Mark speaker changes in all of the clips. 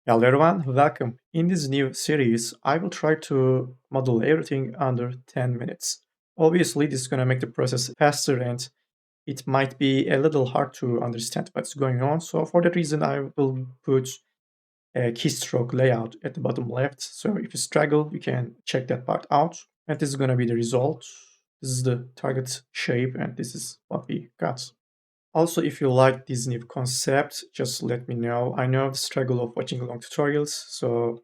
Speaker 1: Hello everyone, welcome. In this new series, I will try to model everything under 10 minutes. Obviously, this is going to make the process faster and it might be a little hard to understand what's going on. So for that reason, I will put a keystroke layout at the bottom left. So if you struggle, you can check that part out. And this is going to be the result. This is the target shape and this is what we got. Also, if you like this new concept, just let me know. I know the struggle of watching long tutorials, so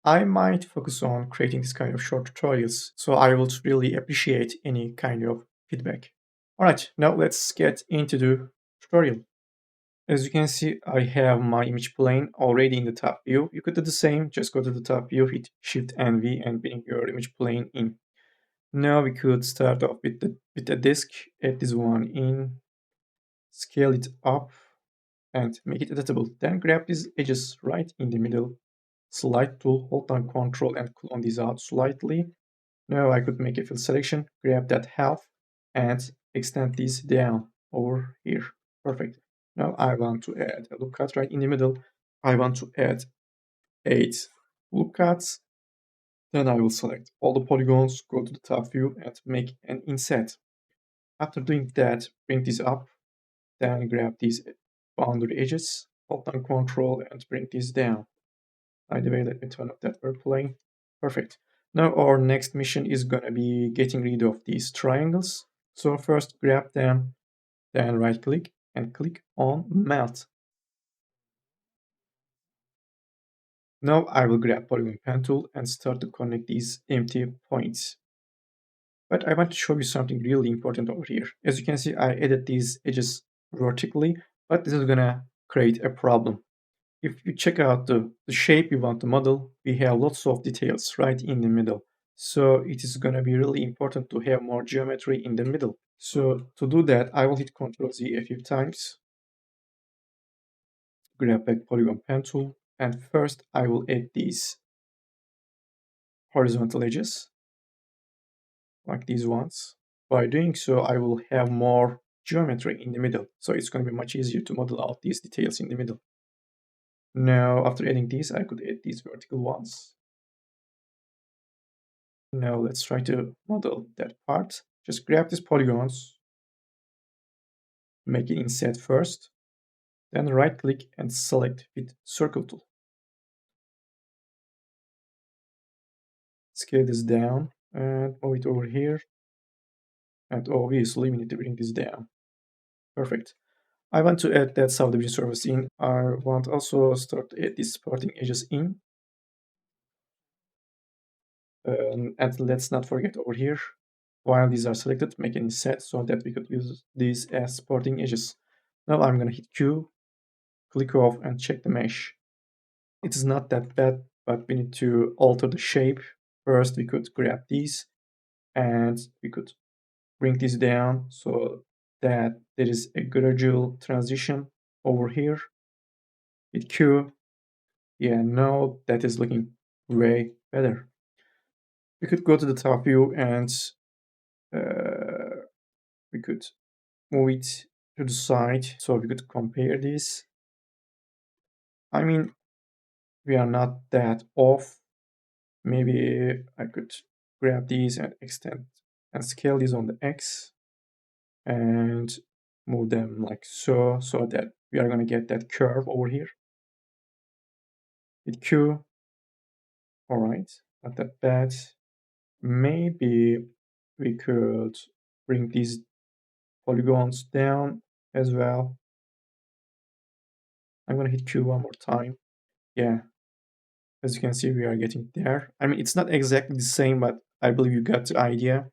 Speaker 1: I might focus on creating this kind of short tutorials. So I would really appreciate any kind of feedback. All right, now let's get into the tutorial. As you can see, I have my image plane already in the top view. You could do the same, just go to the top view, hit Shift and V and bring your image plane in. Now we could start off with the disk, add this one in, scale it up, and make it editable. Then grab these edges right in the middle, slide tool, hold down Control and clone these out slightly. Now I could make a fill selection, grab that half and extend these down over here. Perfect. Now I want to add a loop cut right in the middle. I want to add 8 loop cuts. Then I will select all the polygons, go to the top view and make an inset. After doing that, bring this up, then grab these boundary edges, hold down Control and bring these down. By the way, let me turn off that airplane. Perfect. Now our next mission is gonna be getting rid of these triangles. So first grab them, then right click and click on melt. Now I will grab polygon pen tool and start to connect these empty points. But I want to show you something really important over here. As you can see, I added these edges vertically, but this is gonna create a problem. If you check out the shape you want to model, we have lots of details right in the middle. So it is going to be really important to have more geometry in the middle. So to do that, I will hit Ctrl Z a few times, grab back polygon pen tool, and first I will add these horizontal edges, like these ones. By doing so, I will have more geometry in the middle. So it's going to be much easier to model out these details in the middle. Now, after adding these, I could add these vertical ones. Now let's try to model that part. Just grab these polygons, make it inset first, then right click and select with circle tool. Scale this down and move it over here. And obviously we need to bring this down. Perfect. I want to add that subdivision surface in. I want also start to add these supporting edges in. And let's not forget over here, while these are selected, make an inset so that we could use these as supporting edges. Now I'm going to hit Q, click off and check the mesh. It is not that bad, but we need to alter the shape. First, we could grab these and we could bring this down so that there is a gradual transition over here. Hit Q. Yeah, now that is looking way better. We could go to the top view and we could move it to the side so we could compare this. I mean, we are not that off. Maybe I could grab these and extend and scale these on the X and move them like so, so that we are going to get that curve over here. Hit Q. All right, not that bad. Maybe we could bring these polygons down as well. I'm going to hit Q one more time. Yeah, as you can see, we are getting there. I mean, it's not exactly the same, but I believe you got the idea.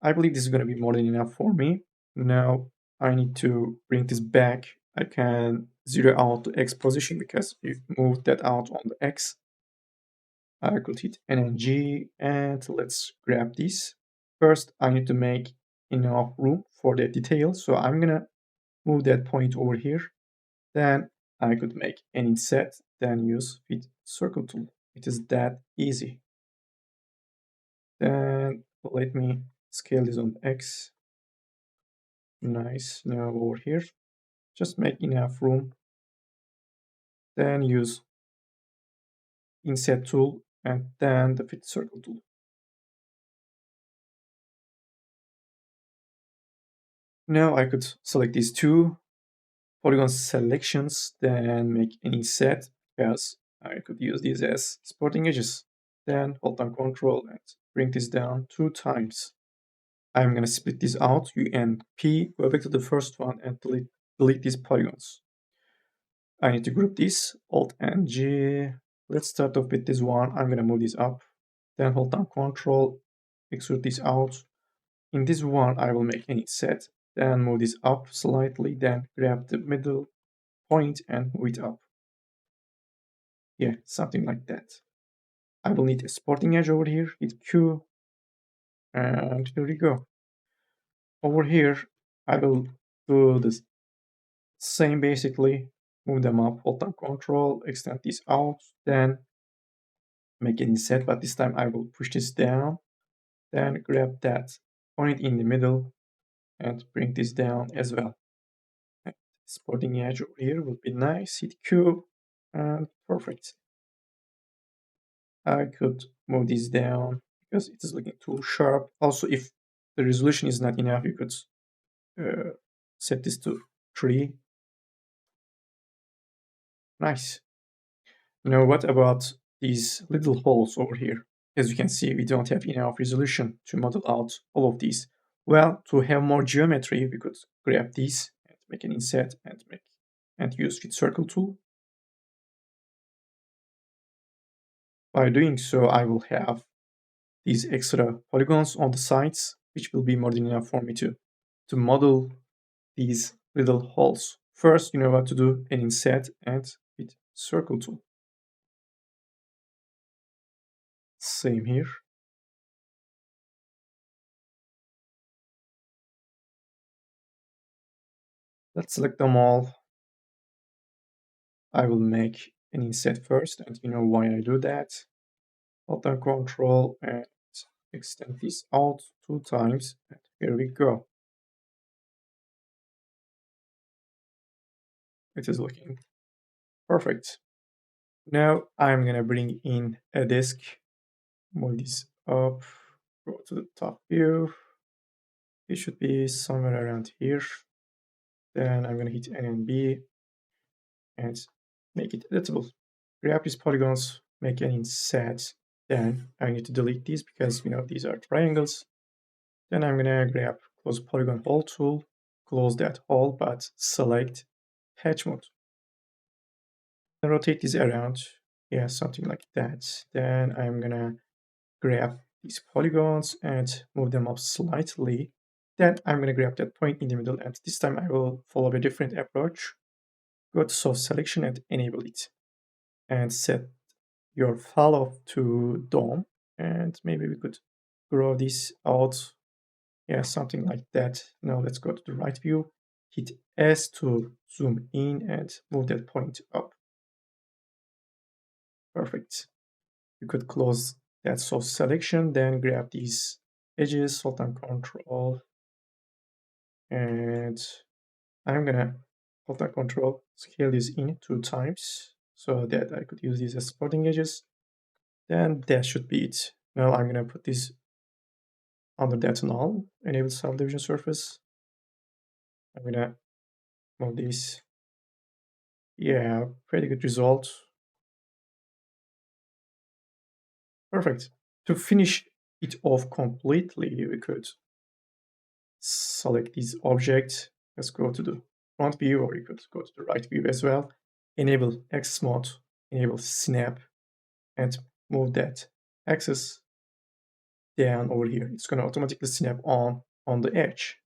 Speaker 1: I believe this is going to be more than enough for me. Now I need to bring this back. I can zero out the X position because we moved that out on the X. I could hit N and G and let's grab this. First, I need to make enough room for the detail. So I'm going to move that point over here. Then I could make an inset, then use fit circle tool. It is that easy. Then let me scale this on X. Nice. Now over here, just make enough room. Then use Inset tool, and then the Fit Circle tool. Now I could select these two polygon selections, then make an inset, because I could use these as supporting edges. Then hold down Control and bring this down 2 times. I'm going to split this out, U and P, go back to the first one and delete these polygons. I need to group this, Alt and G. Let's start off with this one. I'm going to move this up, then hold down Control, extrude this out. In this one, I will make an inset, then move this up slightly, then grab the middle point and move it up. Yeah, something like that. I will need a supporting edge over here, hit Q, and here we go. Over here, I will do the same basically, move them up, hold down Control, extend this out, then make an inset, but this time I will push this down, then grab that point in the middle and bring this down as well. And supporting edge over here will be nice, hit Q, and perfect. I could move this down because it is looking too sharp. Also, if the resolution is not enough, you could set this to 3. Nice. Now, what about these little holes over here? As you can see, we don't have enough resolution to model out all of these. Well, to have more geometry, we could grab these and make an inset and use Fit Circle tool. By doing so, I will have these extra polygons on the sides, which will be more than enough for me to model these little holes. First, you know what to do, an inset and Fit Circle tool. Same here. Let's select them all. I will make an inset first, and you know why I do that. Hold down Control and extend this out 2 times, and here we go. It is looking perfect. Now I'm gonna bring in a disk, move this up, go to the top view. It should be somewhere around here. Then I'm gonna hit N and B and make it editable. Grab these polygons, make an inset. Then I need to delete these because these are triangles. Then I'm gonna grab close polygon hole tool, close that hole, but select patch mode. Then rotate this around, yeah, something like that. Then I'm gonna grab these polygons and move them up slightly. Then I'm gonna grab that point in the middle, and this time I will follow a different approach. Go to source selection and enable it, and set your follow to DOM, and maybe we could grow this out. Yeah, something like that. Now let's go to the right view, hit S to zoom in and move that point up. Perfect. You could close that source selection, then grab these edges, hold down Control, and I'm gonna hold down Control, scale this in 2 times so that I could use these as supporting edges. Then that should be it. Now I'm gonna put this under that null, enable subdivision surface. I'm gonna move this. Yeah, pretty good result. Perfect. To finish it off completely, we could select this object. Let's go to the front view, or you could go to the right view as well. Enable axis mode, enable snap, and move that axis down over here. It's going to automatically snap on the edge.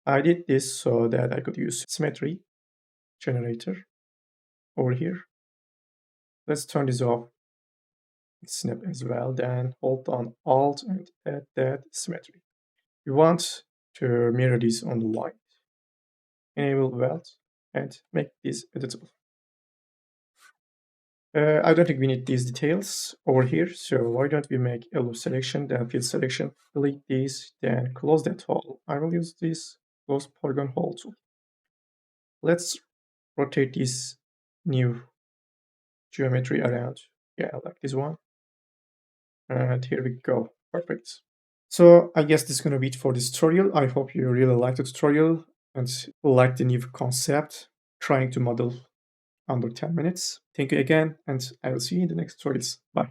Speaker 1: I did this so that I could use symmetry generator over here. Let's turn this off. Snap as well. Then hold on Alt and add that symmetry. We want to mirror this on the white. Enable weld and make this editable. I don't think we need these details over here, so why don't we make a loop selection, then field selection, delete these, then close that hole. I will use this close polygon hole tool. Let's rotate this new geometry around. Yeah, I like this one. And here we go. Perfect. So I guess this is going to be it for this tutorial. I hope you really liked the tutorial and like the new concept, trying to model under 10 minutes. Thank you again, and I will see you in the next tutorials. Bye.